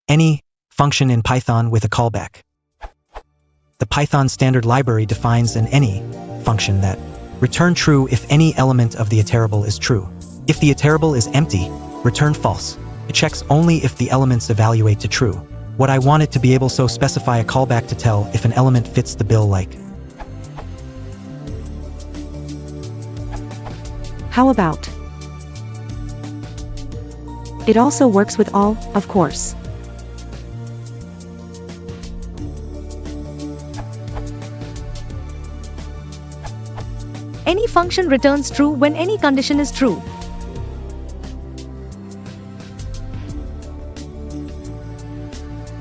any function in Python with a callback. The Python standard library defines an any function that return true if any element of the iterable is true. If the iterable is empty, return false. It checks only if the elements evaluate to true. What I want it to be able to specify a callback to tell if an element fits the bill like. How about? It also works with all, of course. Any function returns true when any condition is true.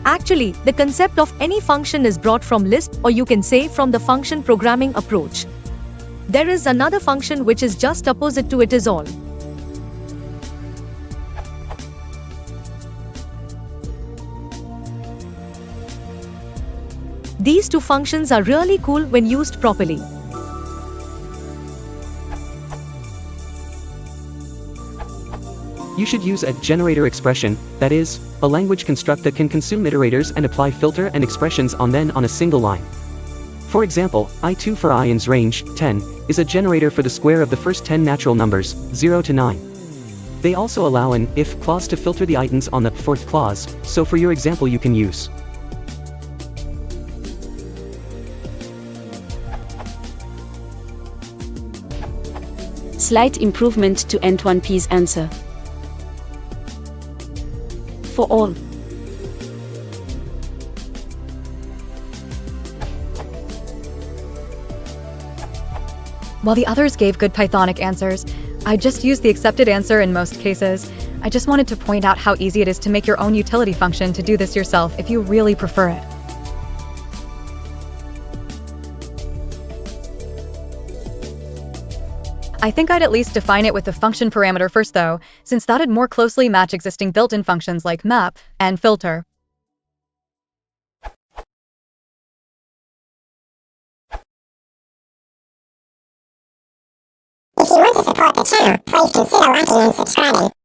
Actually, the concept of any function is brought from Lisp, or you can say from the function programming approach. There is another function which is just opposite to it is all. These two functions are really cool when used properly. You should use a generator expression, that is, a language construct that can consume iterators and apply filter and expressions on them on a single line. For example, I2 for I ins range 10 is a generator for the square of the first 10 natural numbers, 0 to 9. They also allow an if clause to filter the items on the fourth clause, so for your example you can use Slight improvement to N1P's answer. For all. While the others gave good Pythonic answers, I just used the accepted answer in most cases. I just wanted to point out how easy it is to make your own utility function to do this yourself if you really prefer it. I think I'd at least define it with the function parameter first though, since that'd more closely match existing built-in functions like map and filter. If you want to support the channel, please consider liking and subscribing.